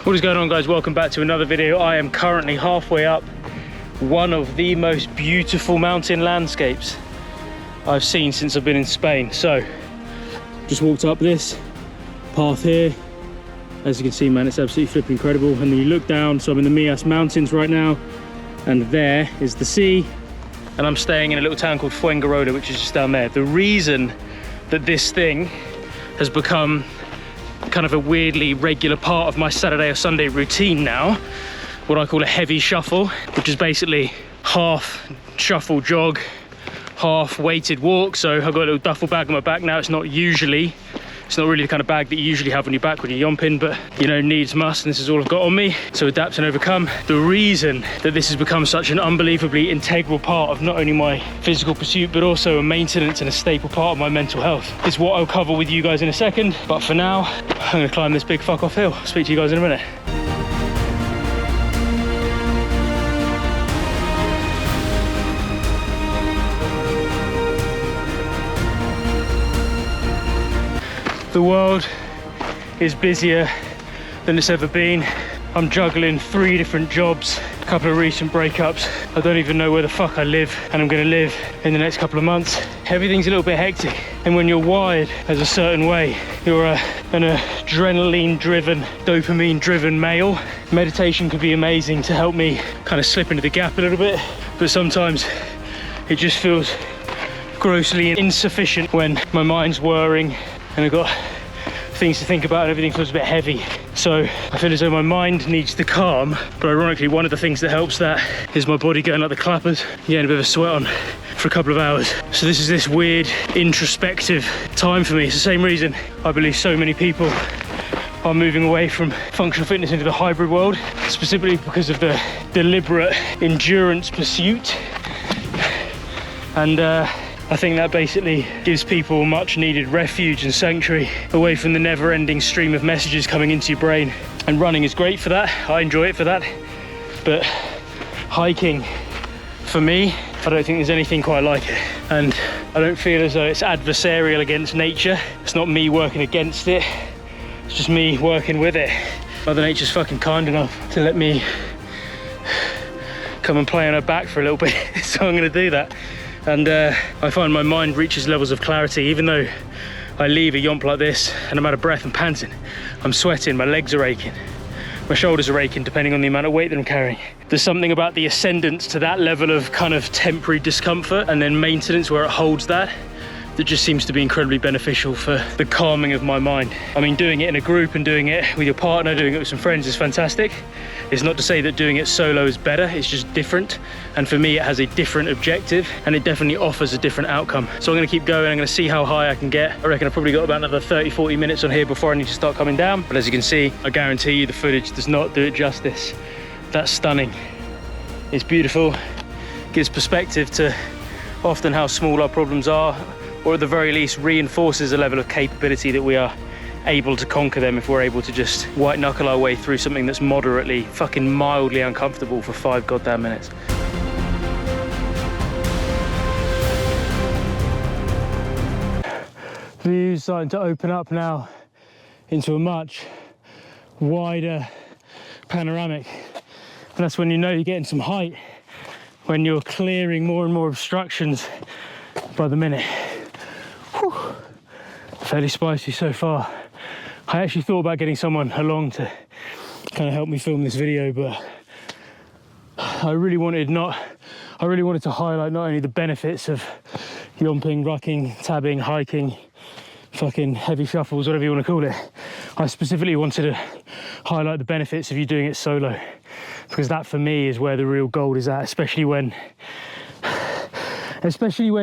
What is going on, guys? Welcome back to another video. I am currently halfway up one of the most beautiful mountain landscapes I've seen since I've been in Spain. So just walked up this path here. As you can see, man, it's absolutely flipping incredible. And then you look down, so I'm in the Mias Mountains right now, and there is the sea. And I'm staying in a little town called Fuengirola, which is just down there. The reason that this thing has become kind of a weirdly regular part of my Saturday or Sunday routine now, what I call a heavy shuffle, which is basically half shuffle jog, half weighted walk. So I've got a little duffel bag on my back now. It's not really the kind of bag that you usually have on your back when you're yomping, but you know, needs must, and this is all I've got on me. So adapt and overcome. The reason that this has become such an unbelievably integral part of not only my physical pursuit, but also a maintenance and a staple part of my mental health is what I'll cover with you guys in a second. But for now, I'm gonna climb this big fuck off hill. I'll speak to you guys in a minute. The world is busier than it's ever been. I'm juggling 3 different jobs, a couple of recent breakups. I don't even know where the fuck I live and I'm gonna live in the next couple of months. Everything's a little bit hectic. And when you're wired as a certain way, you're an adrenaline-driven, dopamine-driven male, meditation can be amazing to help me kind of slip into the gap a little bit. But sometimes it just feels grossly insufficient when my mind's whirring and I've got things to think about and everything feels a bit heavy. So I feel as though my mind needs to calm, but ironically one of the things that helps that is my body going like the clappers, getting a bit of a sweat on for a couple of hours. So this is this weird introspective time for me. It's the same reason I believe so many people are moving away from functional fitness into the hybrid world, specifically because of the deliberate endurance pursuit. And I think that basically gives people much needed refuge and sanctuary away from the never-ending stream of messages coming into your brain. And running is great for that. I enjoy it for that. But hiking, for me, I don't think there's anything quite like it. And I don't feel as though it's adversarial against nature. It's not me working against it. It's just me working with it. Mother Nature's fucking kind enough to let me come and play on her back for a little bit. So I'm gonna do that. And I find my mind reaches levels of clarity. Even though I leave a yomp like this and I'm out of breath and panting, I'm sweating, my legs are aching, my shoulders are aching, depending on the amount of weight that I'm carrying. There's something about the ascendance to that level of kind of temporary discomfort and then maintenance where it holds that just seems to be incredibly beneficial for the calming of my mind. I mean, doing it in a group and doing it with your partner, doing it with some friends is fantastic. It's not to say that doing it solo is better, it's just different. And for me, it has a different objective and it definitely offers a different outcome. So I'm gonna keep going, I'm gonna see how high I can get. I reckon I've probably got about another 30, 40 minutes on here before I need to start coming down. But as you can see, I guarantee you the footage does not do it justice. That's stunning. It's beautiful, gives perspective to often how small our problems are, or at the very least reinforces a level of capability that we are able to conquer them if we're able to just white knuckle our way through something that's moderately, fucking mildly uncomfortable for 5 goddamn minutes. The view's starting to open up now into a much wider panoramic. And that's when you know you're getting some height, when you're clearing more and more obstructions by the minute. Whew. Fairly spicy so far. I actually thought about getting someone along to kind of help me film this video, but I really wanted to highlight not only the benefits of yomping, rucking, tabbing, hiking, fucking heavy shuffles, whatever you want to call it. I specifically wanted to highlight the benefits of you doing it solo, because that for me is where the real gold is at, especially when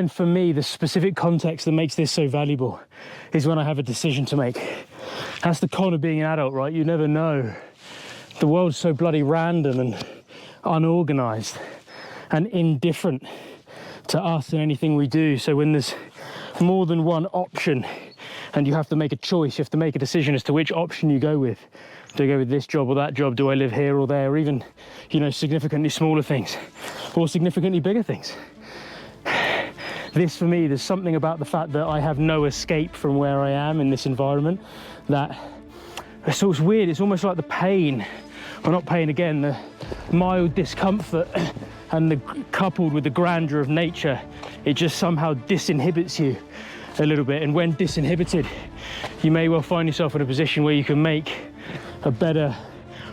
for me, the specific context that makes this so valuable is when I have a decision to make. That's the con of being an adult, right? You never know. The world's so bloody random and unorganized and indifferent to us and anything we do. So when there's more than one option and you have to make a choice, you have to make a decision as to which option you go with. Do I go with this job or that job? Do I live here or there? Or even, you know, significantly smaller things or significantly bigger things. This, for me, there's something about the fact that I have no escape from where I am in this environment that So it's weird, it's almost like the pain, or not pain again, the mild discomfort and coupled with the grandeur of nature, it just somehow disinhibits you a little bit. And when disinhibited, you may well find yourself in a position where you can make a better,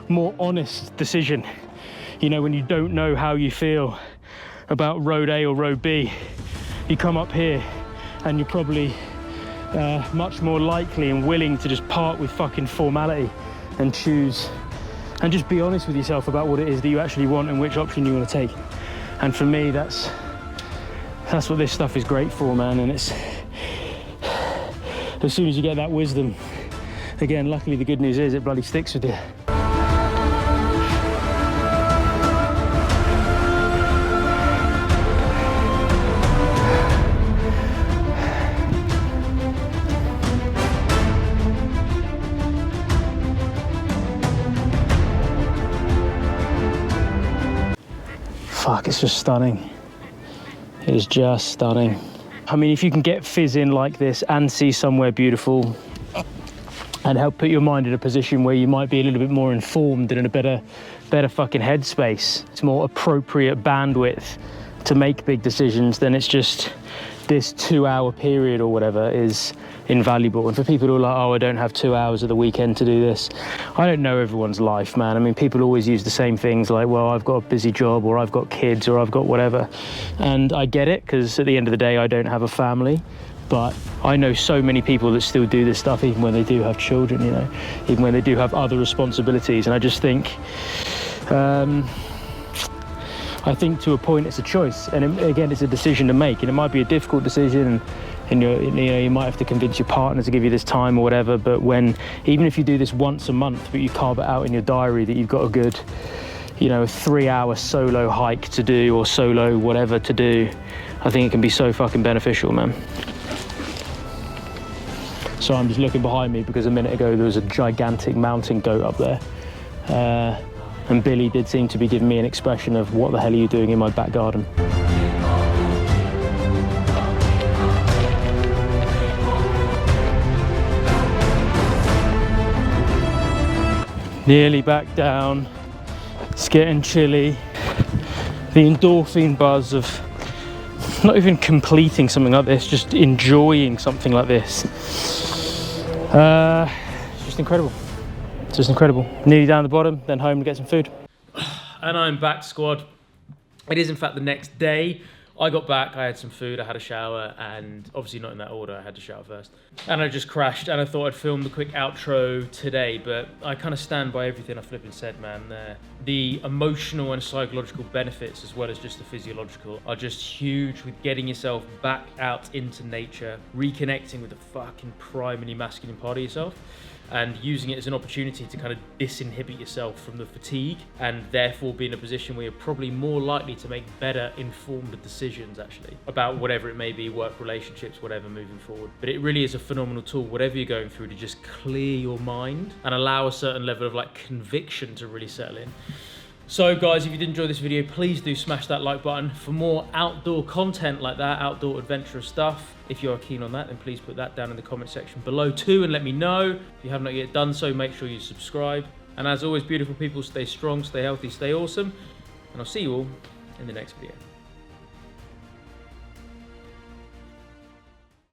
more honest decision. You know, when you don't know how you feel about road A or road B, you come up here and you're probably much more likely and willing to just part with fucking formality and choose and just be honest with yourself about what it is that you actually want and which option you want to take. And for me, that's what this stuff is great for, man. And it's, as soon as you get that wisdom, again, luckily the good news is it bloody sticks with you. Fuck, it's just stunning. It is just stunning. I mean, if you can get fizz in like this and see somewhere beautiful and help put your mind in a position where you might be a little bit more informed and in a better fucking headspace, it's more appropriate bandwidth to make big decisions, then it's just this 2-hour period or whatever is invaluable. And for people who are like, oh, I don't have 2 hours of the weekend to do this, I don't know everyone's life, man. I mean, people always use the same things like, well, I've got a busy job, or I've got kids, or I've got whatever. And I get it, because at the end of the day, I don't have a family. But I know so many people that still do this stuff even when they do have children, you know, even when they do have other responsibilities. And I just think, I think to a point it's a choice, and again it's a decision to make, and it might be a difficult decision, and you might have to convince your partner to give you this time or whatever. But even if you do this once a month, but you carve it out in your diary that you've got a good, you know, 3-hour solo hike to do, or solo whatever to do, I think it can be so fucking beneficial, man. So I'm just looking behind me because a minute ago there was a gigantic mountain goat up there. And Billy did seem to be giving me an expression of, what the hell are you doing in my back garden? Nearly back down. It's getting chilly. The endorphin buzz of not even completing something like this, just enjoying something like this. It's just incredible. It's just incredible. Nearly down the bottom, then home to get some food. And I'm back, squad. It is in fact the next day. I got back, I had some food, I had a shower, and obviously not in that order, I had to shower first. And I just crashed, and I thought I'd film the quick outro today, but I kind of stand by everything I flipping said, man. The emotional and psychological benefits, as well as just the physiological, are just huge with getting yourself back out into nature, reconnecting with the fucking primarily masculine part of yourself, and using it as an opportunity to kind of disinhibit yourself from the fatigue, and therefore be in a position where you're probably more likely to make better informed decisions actually about whatever it may be, work, relationships, whatever, moving forward. But it really is a phenomenal tool, whatever you're going through, to just clear your mind and allow a certain level of like conviction to really settle in. So guys, if you did enjoy this video, please do smash that like button for more outdoor content like that, outdoor adventurous stuff. If you are keen on that, then please put that down in the comment section below too, and let me know. If you have not yet done so, make sure you subscribe. And as always, beautiful people, stay strong, stay healthy, stay awesome. And I'll see you all in the next video.